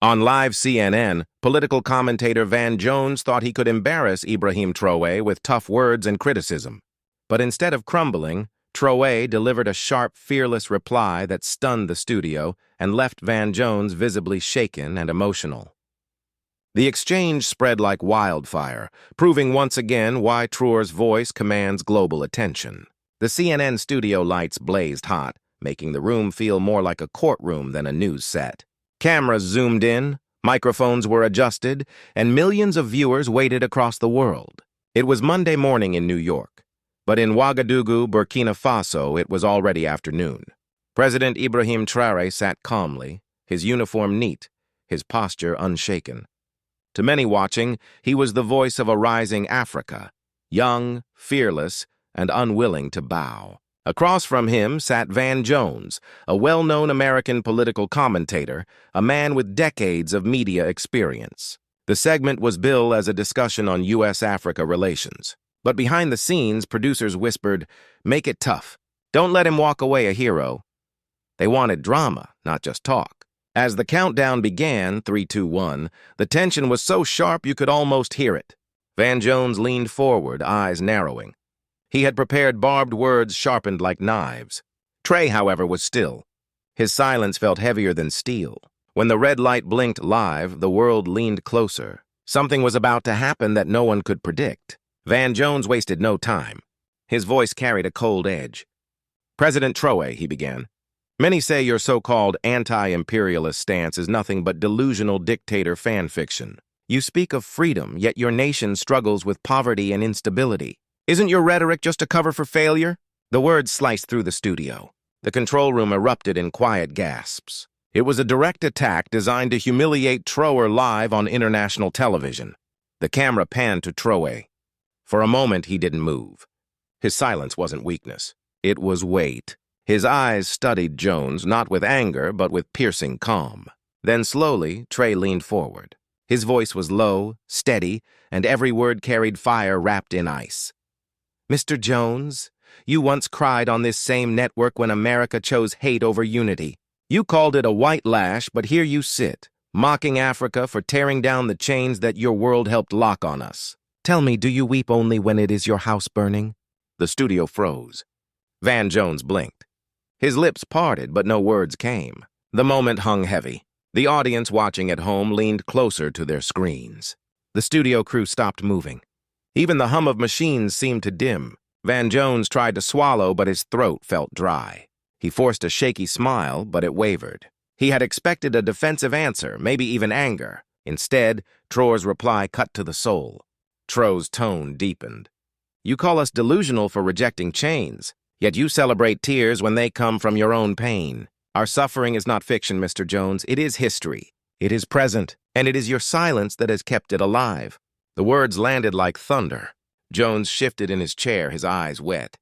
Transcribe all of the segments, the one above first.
On live CNN, political commentator Van Jones thought he could embarrass Ibrahim Traoré with tough words and criticism. But instead of crumbling, Traoré delivered a sharp, fearless reply that stunned the studio and left Van Jones visibly shaken and emotional. The exchange spread like wildfire, proving once again why Traoré's voice commands global attention. The CNN studio lights blazed hot, making the room feel more like a courtroom than a news set. Cameras zoomed in, microphones were adjusted, and millions of viewers waited across the world. It was Monday morning in New York, but in Ouagadougou, Burkina Faso, it was already afternoon. President Ibrahim Traoré sat calmly, his uniform neat, his posture unshaken. To many watching, he was the voice of a rising Africa, young, fearless, and unwilling to bow. Across from him sat Van Jones, a well-known American political commentator, a man with decades of media experience. The segment was billed as a discussion on U.S.-Africa relations. But behind the scenes, producers whispered, "Make it tough. Don't let him walk away a hero." They wanted drama, not just talk. As the countdown began, 3, 2, 1, the tension was so sharp you could almost hear it. Van Jones leaned forward, eyes narrowing. He had prepared barbed words sharpened like knives. Trey, however, was still. His silence felt heavier than steel. When the red light blinked live, the world leaned closer. Something was about to happen that no one could predict. Van Jones wasted no time. His voice carried a cold edge. "President Traoré," he began, "many say your so-called anti-imperialist stance is nothing but delusional dictator fan fiction. You speak of freedom, yet your nation struggles with poverty and instability. Isn't your rhetoric just a cover for failure?" The words sliced through the studio. The control room erupted in quiet gasps. It was a direct attack designed to humiliate Traoré live on international television. The camera panned to Traoré. For a moment, he didn't move. His silence wasn't weakness. It was weight. His eyes studied Jones, not with anger, but with piercing calm. Then slowly, Trey leaned forward. His voice was low, steady, and every word carried fire wrapped in ice. "Mr. Jones, you once cried on this same network when America chose hate over unity. You called it a white lash, but here you sit, mocking Africa for tearing down the chains that your world helped lock on us. Tell me, do you weep only when it is your house burning?" The studio froze. Van Jones blinked. His lips parted, but no words came. The moment hung heavy. The audience watching at home leaned closer to their screens. The studio crew stopped moving. Even the hum of machines seemed to dim. Van Jones tried to swallow, but his throat felt dry. He forced a shaky smile, but it wavered. He had expected a defensive answer, maybe even anger. Instead, Traoré's reply cut to the soul. Traoré's tone deepened. "You call us delusional for rejecting chains, yet you celebrate tears when they come from your own pain. Our suffering is not fiction, Mr. Jones. It is history. It is present, and it is your silence that has kept it alive." The words landed like thunder. Jones shifted in his chair, his eyes wet.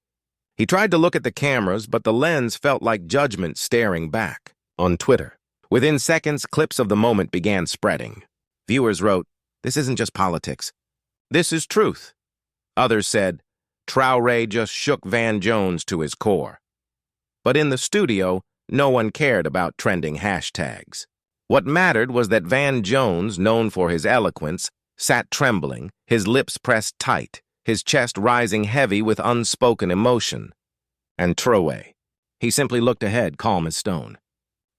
He tried to look at the cameras, but the lens felt like judgment staring back. On Twitter, within seconds, clips of the moment began spreading. Viewers wrote, "This isn't just politics. This is truth." Others said, "Traoré just shook Van Jones to his core." But in the studio, no one cared about trending hashtags. What mattered was that Van Jones, known for his eloquence, sat trembling, his lips pressed tight, his chest rising heavy with unspoken emotion. And Traoré. He simply looked ahead, calm as stone.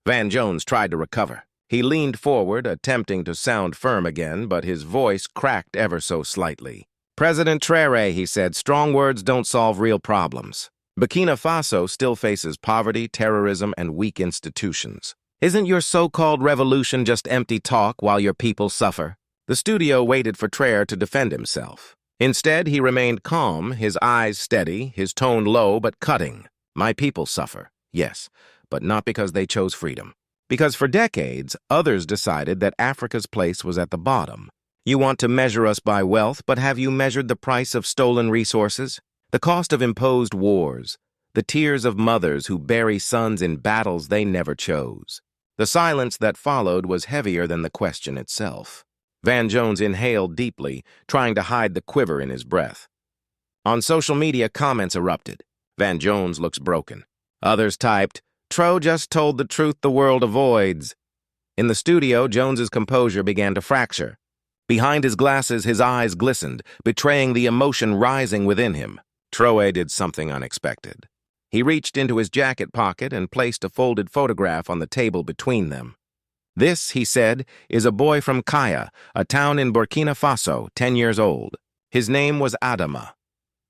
Van Jones tried to recover. He leaned forward, attempting to sound firm again, but his voice cracked ever so slightly. "President Traoré," he said, "strong words don't solve real problems. Burkina Faso still faces poverty, terrorism, and weak institutions. Isn't your so-called revolution just empty talk while your people suffer?" The studio waited for Traoré to defend himself. Instead, he remained calm, his eyes steady, his tone low but cutting. "My people suffer, yes, but not because they chose freedom. Because for decades, others decided that Africa's place was at the bottom. You want to measure us by wealth, but have you measured the price of stolen resources? The cost of imposed wars, the tears of mothers who bury sons in battles they never chose." The silence that followed was heavier than the question itself. Van Jones inhaled deeply, trying to hide the quiver in his breath. On social media, comments erupted. "Van Jones looks broken." Others typed, "Tro just told the truth the world avoids." In the studio, Jones's composure began to fracture. Behind his glasses, his eyes glistened, betraying the emotion rising within him. Traoré did something unexpected. He reached into his jacket pocket and placed a folded photograph on the table between them. "This," he said, "is a boy from Kaya, a town in Burkina Faso, 10 years old. His name was Adama.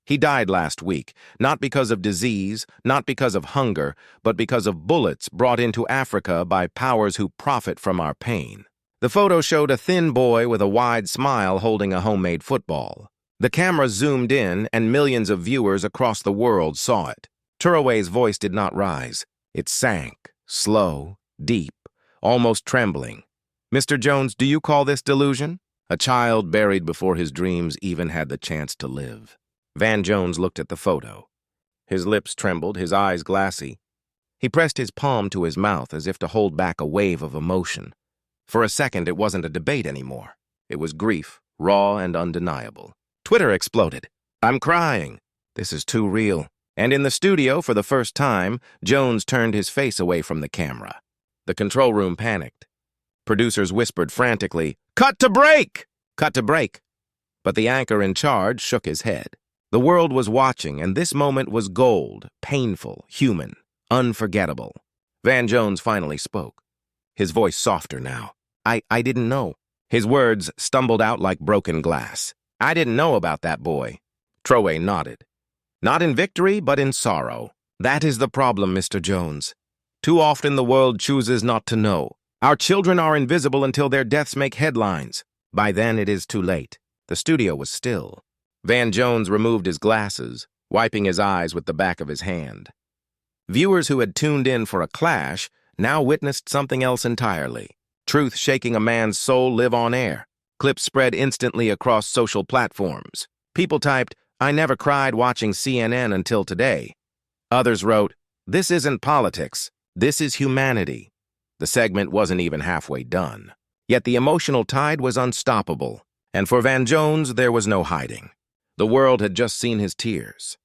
He died last week, not because of disease, not because of hunger, but because of bullets brought into Africa by powers who profit from our pain." The photo showed a thin boy with a wide smile holding a homemade football. The camera zoomed in, and millions of viewers across the world saw it. Traoré's voice did not rise. It sank, slow, deep, almost trembling. "Mr. Jones, do you call this delusion? A child buried before his dreams even had the chance to live." Van Jones looked at the photo. His lips trembled, his eyes glassy. He pressed his palm to his mouth as if to hold back a wave of emotion. For a second, it wasn't a debate anymore. It was grief, raw and undeniable. Twitter exploded. "I'm crying. This is too real." And in the studio, for the first time, Jones turned his face away from the camera. The control room panicked. Producers whispered frantically, "Cut to break! Cut to break!" But the anchor in charge shook his head. The world was watching, and this moment was gold, painful, human, unforgettable. Van Jones finally spoke, his voice softer now. I didn't know." His words stumbled out like broken glass. "I didn't know about that boy." Traoré nodded. "Not in victory, but in sorrow. That is the problem, Mr. Jones. Too often the world chooses not to know. Our children are invisible until their deaths make headlines. By then it is too late." The studio was still. Van Jones removed his glasses, wiping his eyes with the back of his hand. Viewers who had tuned in for a clash now witnessed something else entirely. Truth shaking a man's soul live on air. Clips spread instantly across social platforms. People typed, "I never cried watching CNN until today." Others wrote, "This isn't politics. This is humanity." The segment wasn't even halfway done. Yet the emotional tide was unstoppable. And for Van Jones, there was no hiding. The world had just seen his tears.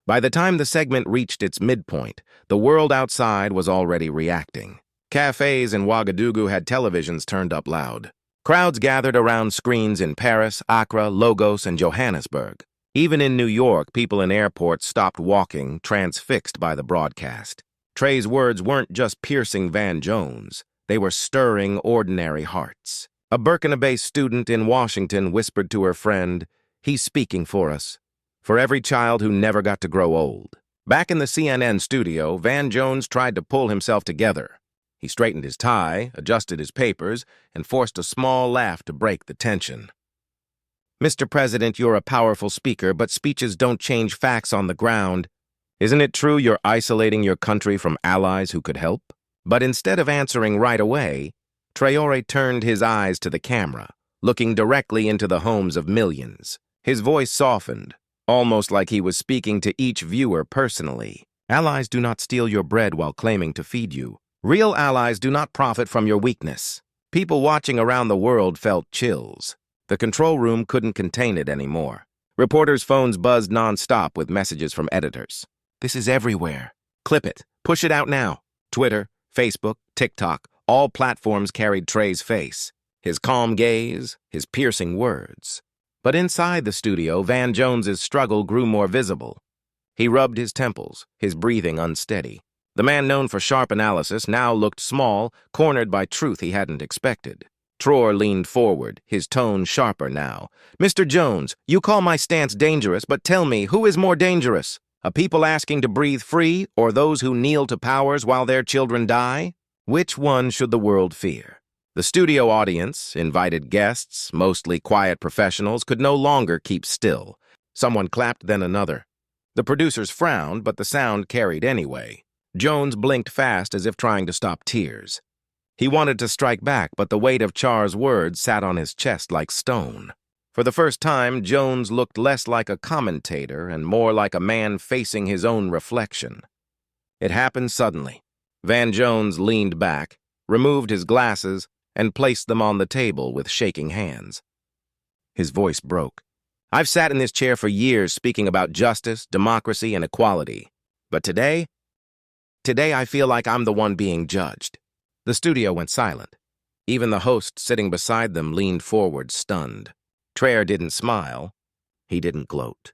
By the time the segment reached its midpoint, the world outside was already reacting. Cafes in Ouagadougou had televisions turned up loud. Crowds gathered around screens in Paris, Accra, Lagos, and Johannesburg. Even in New York, people in airports stopped walking, transfixed by the broadcast. Trey's words weren't just piercing Van Jones. They were stirring ordinary hearts. A Burkina-based student in Washington whispered to her friend, "He's speaking for us. For every child who never got to grow old." Back in the CNN studio, Van Jones tried to pull himself together. He straightened his tie, adjusted his papers, and forced a small laugh to break the tension. "Mr. President, you're a powerful speaker, but speeches don't change facts on the ground. Isn't it true you're isolating your country from allies who could help?" But instead of answering right away, Traoré turned his eyes to the camera, looking directly into the homes of millions. His voice softened, almost like he was speaking to each viewer personally. "Allies do not steal your bread while claiming to feed you. Real allies do not profit from your weakness." People watching around the world felt chills. The control room couldn't contain it anymore. Reporters' phones buzzed nonstop with messages from editors. "This is everywhere. Clip it. Push it out now." Twitter, Facebook, TikTok, all platforms carried Trey's face, his calm gaze, his piercing words. But inside the studio, Van Jones's struggle grew more visible. He rubbed his temples, his breathing unsteady. The man known for sharp analysis now looked small, cornered by truth he hadn't expected. Traoré leaned forward, his tone sharper now. "Mr. Jones, you call my stance dangerous, but tell me, who is more dangerous? A people asking to breathe free, or those who kneel to powers while their children die? Which one should the world fear?" The studio audience, invited guests, mostly quiet professionals, could no longer keep still. Someone clapped, then another. The producers frowned, but the sound carried anyway. Jones blinked fast as if trying to stop tears. He wanted to strike back, but the weight of Char's words sat on his chest like stone. For the first time, Jones looked less like a commentator and more like a man facing his own reflection. It happened suddenly. Van Jones leaned back, removed his glasses, and placed them on the table with shaking hands. His voice broke. "I've sat in this chair for years speaking about justice, democracy, and equality. But today I feel like I'm the one being judged." The studio went silent. Even the host sitting beside them leaned forward, stunned. Traoré didn't smile. He didn't gloat.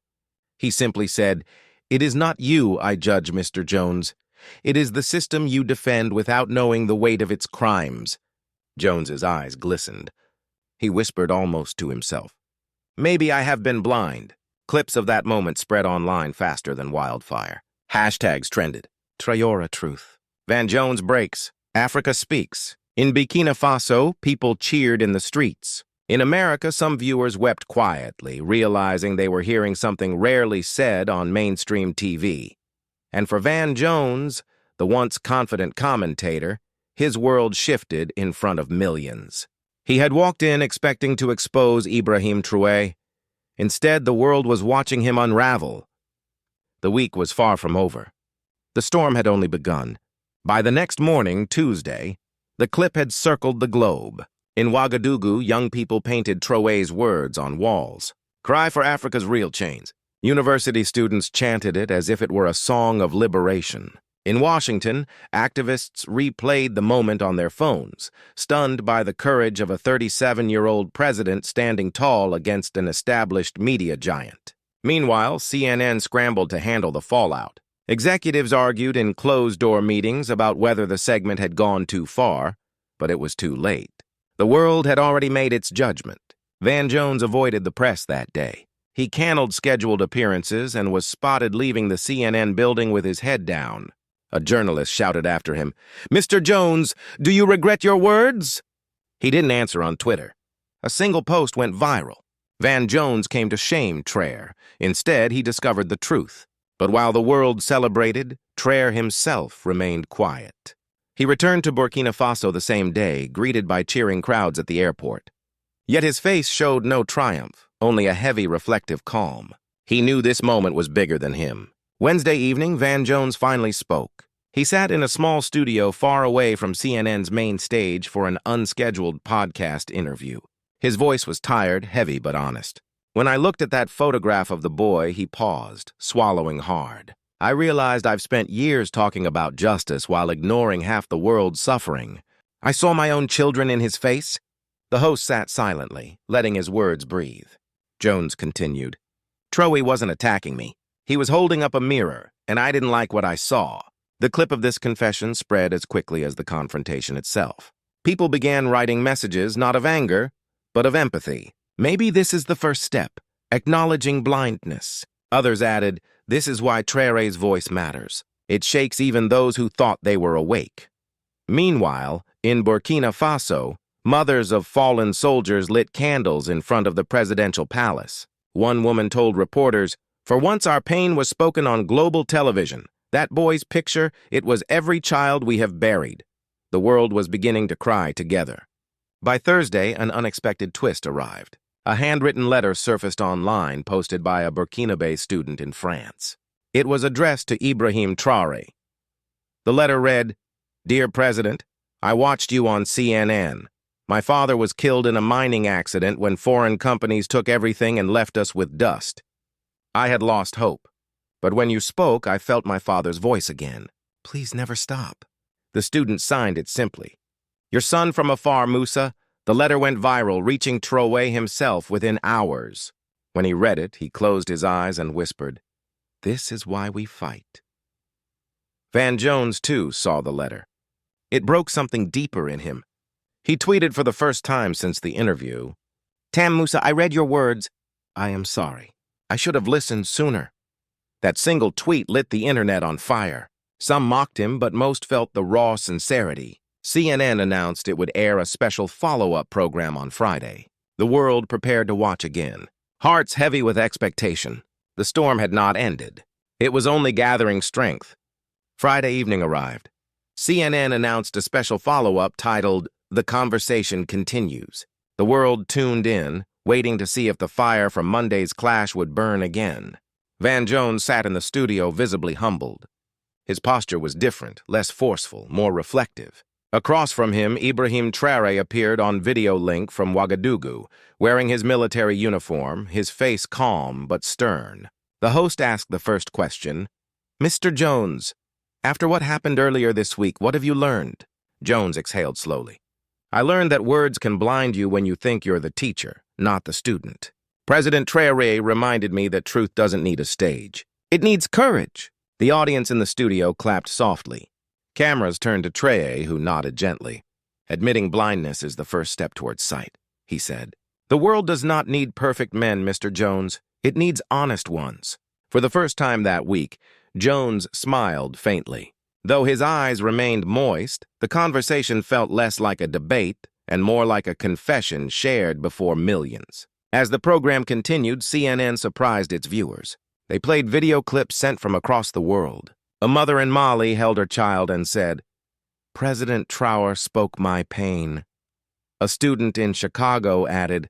He simply said, "It is not you I judge, Mr. Jones. It is the system you defend without knowing the weight of its crimes." Jones's eyes glistened. He whispered almost to himself, "Maybe I have been blind." Clips of that moment spread online faster than wildfire. Hashtags trended. Traoré truth. Van Jones breaks. Africa speaks. In Burkina Faso, people cheered in the streets. In America, some viewers wept quietly, realizing they were hearing something rarely said on mainstream TV. And for Van Jones, the once confident commentator, his world shifted in front of millions. He had walked in expecting to expose Ibrahim Traoré. Instead, the world was watching him unravel. The week was far from over. The storm had only begun. By the next morning, Tuesday, the clip had circled the globe. In Ouagadougou, young people painted Traoré's words on walls. "Cry for Africa's real chains." University students chanted it as if it were a song of liberation. In Washington, activists replayed the moment on their phones, stunned by the courage of a 37-year-old president standing tall against an established media giant. Meanwhile, CNN scrambled to handle the fallout. Executives argued in closed-door meetings about whether the segment had gone too far, but it was too late. The world had already made its judgment. Van Jones avoided the press that day. He canceled scheduled appearances and was spotted leaving the CNN building with his head down. A journalist shouted after him, "Mr. Jones, do you regret your words?" He didn't answer on Twitter. A single post went viral. Van Jones came to shame Traoré. Instead, he discovered the truth. But while the world celebrated, Traoré himself remained quiet. He returned to Burkina Faso the same day, greeted by cheering crowds at the airport. Yet his face showed no triumph, only a heavy, reflective calm. He knew this moment was bigger than him. Wednesday evening, Van Jones finally spoke. He sat in a small studio far away from CNN's main stage for an unscheduled podcast interview. His voice was tired, heavy, but honest. "When I looked at that photograph of the boy," he paused, swallowing hard, "I realized I've spent years talking about justice while ignoring half the world's suffering. I saw my own children in his face." The host sat silently, letting his words breathe. Jones continued, "Traoré wasn't attacking me. He was holding up a mirror, and I didn't like what I saw." The clip of this confession spread as quickly as the confrontation itself. People began writing messages not of anger, but of empathy. "Maybe this is the first step, acknowledging blindness." Others added, "This is why Traoré's voice matters. It shakes even those who thought they were awake." Meanwhile, in Burkina Faso, mothers of fallen soldiers lit candles in front of the presidential palace. One woman told reporters, "For once our pain was spoken on global television. That boy's picture, it was every child we have buried." The world was beginning to cry together. By Thursday, an unexpected twist arrived. A handwritten letter surfaced online, posted by a Burkinabe student in France. It was addressed to Ibrahim Traoré. The letter read, "Dear President, I watched you on CNN. My father was killed in a mining accident when foreign companies took everything and left us with dust. I had lost hope. But when you spoke, I felt my father's voice again. Please never stop." The student signed it simply. "Your son from afar, Musa." The letter went viral, reaching Traoré himself within hours. When he read it, he closed his eyes and whispered, "This is why we fight." Van Jones, too, saw the letter. It broke something deeper in him. He tweeted for the first time since the interview, "Tam Musa, I read your words. I am sorry. I should have listened sooner." That single tweet lit the internet on fire. Some mocked him, but most felt the raw sincerity. CNN announced it would air a special follow-up program on Friday. The world prepared to watch again. Hearts heavy with expectation. The storm had not ended. It was only gathering strength. Friday evening arrived. CNN announced a special follow-up titled, "The Conversation Continues." The world tuned in, waiting to see if the fire from Monday's clash would burn again. Van Jones sat in the studio visibly humbled. His posture was different, less forceful, more reflective. Across from him, Ibrahim Traoré appeared on video link from Ouagadougou, wearing his military uniform, his face calm but stern. The host asked the first question, "Mr. Jones, after what happened earlier this week, what have you learned?" Jones exhaled slowly. I learned that words can blind you when you think you're the teacher, not the student. President Traoré reminded me that truth doesn't need a stage. It needs courage. The audience in the studio clapped softly. Cameras turned to Traoré, who nodded gently. Admitting blindness is the first step towards sight, he said. The world does not need perfect men, Mr. Jones. It needs honest ones. For the first time that week, Jones smiled faintly. Though his eyes remained moist, the conversation felt less like a debate and more like a confession shared before millions. As the program continued, CNN surprised its viewers. They played video clips sent from across the world. A mother in Mali held her child and said, "President Traoré spoke my pain." A student in Chicago added,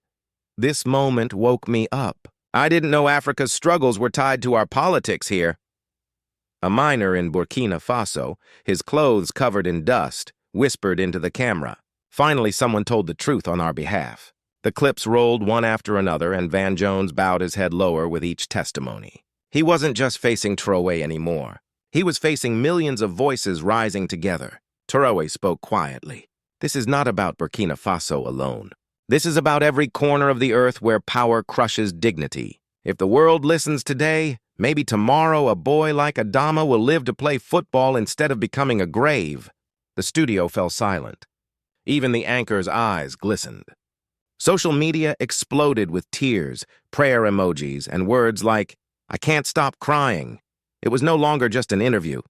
"This moment woke me up. I didn't know Africa's struggles were tied to our politics here." A miner in Burkina Faso, his clothes covered in dust, whispered into the camera. Finally, someone told the truth on our behalf. The clips rolled one after another, and Van Jones bowed his head lower with each testimony. He wasn't just facing Traoré anymore. He was facing millions of voices rising together. Traoré spoke quietly. This is not about Burkina Faso alone. This is about every corner of the earth where power crushes dignity. If the world listens today, maybe tomorrow a boy like Adama will live to play football instead of becoming a grave. The studio fell silent. Even the anchor's eyes glistened. Social media exploded with tears, prayer emojis, and words like, "I can't stop crying." It was no longer just an interview.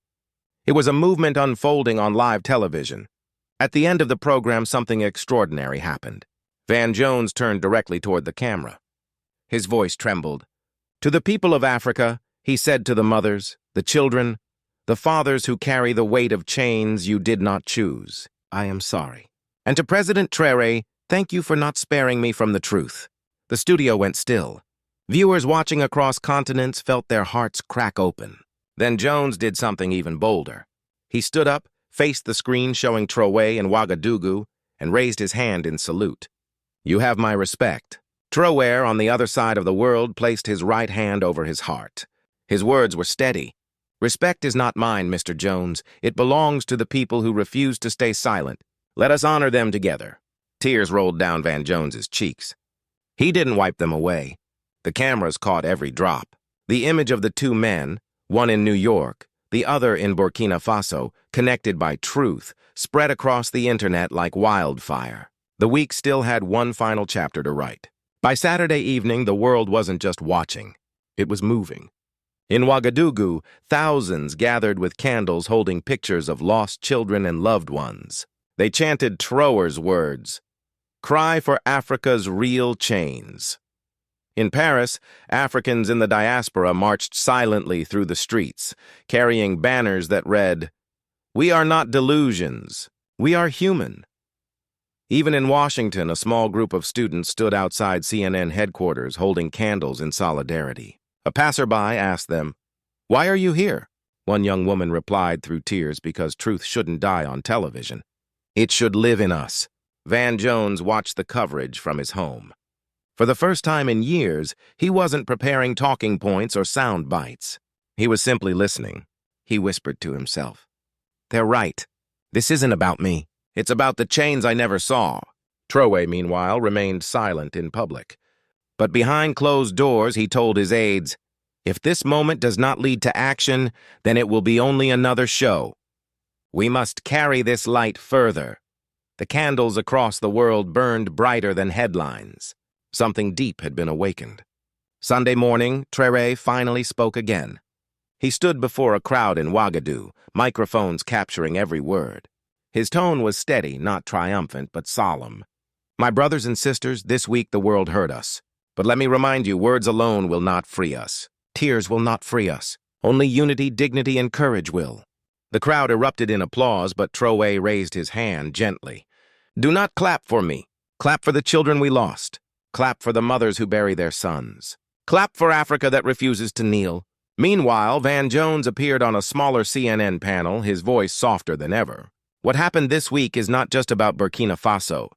It was a movement unfolding on live television. At the end of the program, something extraordinary happened. Van Jones turned directly toward the camera. His voice trembled. "To the people of Africa," he said to the mothers, the children, the fathers who carry the weight of chains you did not choose, I am sorry. And to President Traoré, thank you for not sparing me from the truth. The studio went still. Viewers watching across continents felt their hearts crack open. Then Jones did something even bolder. He stood up, faced the screen showing Traoré in Ouagadougou, and raised his hand in salute. "You have my respect." Traoré, on the other side of the world, placed his right hand over his heart. His words were steady. "Respect is not mine, Mr. Jones. It belongs to the people who refuse to stay silent. Let us honor them together." Tears rolled down Van Jones's cheeks. He didn't wipe them away. The cameras caught every drop. The image of the two men, one in New York, the other in Burkina Faso, connected by truth, spread across the internet like wildfire. The week still had one final chapter to write. By Saturday evening, the world wasn't just watching. It was moving. In Ouagadougou, thousands gathered with candles holding pictures of lost children and loved ones. They chanted Traoré's words, "Cry for Africa's real chains." In Paris, Africans in the diaspora marched silently through the streets, carrying banners that read, "We are not delusions. We are human." Even in Washington, a small group of students stood outside CNN headquarters holding candles in solidarity. A passerby asked them, "Why are you here?" One young woman replied through tears, "Because truth shouldn't die on television. It should live in us." Van Jones watched the coverage from his home. For the first time in years, he wasn't preparing talking points or sound bites. He was simply listening. He whispered to himself, "They're right. This isn't about me. It's about the chains I never saw." Traoré, meanwhile, remained silent in public. But behind closed doors, he told his aides, "If this moment does not lead to action, then it will be only another show. We must carry this light further." The candles across the world burned brighter than headlines. Something deep had been awakened. Sunday morning, Traoré finally spoke again. He stood before a crowd in Ouagadougou, microphones capturing every word. His tone was steady, not triumphant, but solemn. "My brothers and sisters, this week the world heard us. But let me remind you, words alone will not free us. Tears will not free us. Only unity, dignity, and courage will." The crowd erupted in applause, but Traoré raised his hand gently. "Do not clap for me. Clap for the children we lost. Clap for the mothers who bury their sons. Clap for Africa that refuses to kneel." Meanwhile, Van Jones appeared on a smaller CNN panel, his voice softer than ever. "What happened this week is not just about Burkina Faso.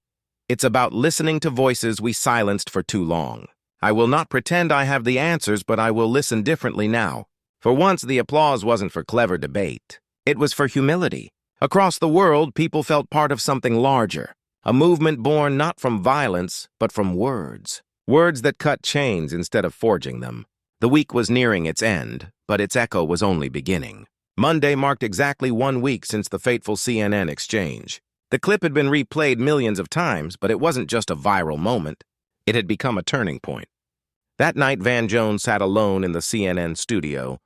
It's about listening to voices we silenced for too long. I will not pretend I have the answers, but I will listen differently now." For once, the applause wasn't for clever debate. It was for humility. Across the world, people felt part of something larger. A movement born not from violence, but from words. Words that cut chains instead of forging them. The week was nearing its end, but its echo was only beginning. Monday marked exactly 1 week since the fateful CNN exchange. The clip had been replayed millions of times, but it wasn't just a viral moment. It had become a turning point. That night, Van Jones sat alone in the CNN studio,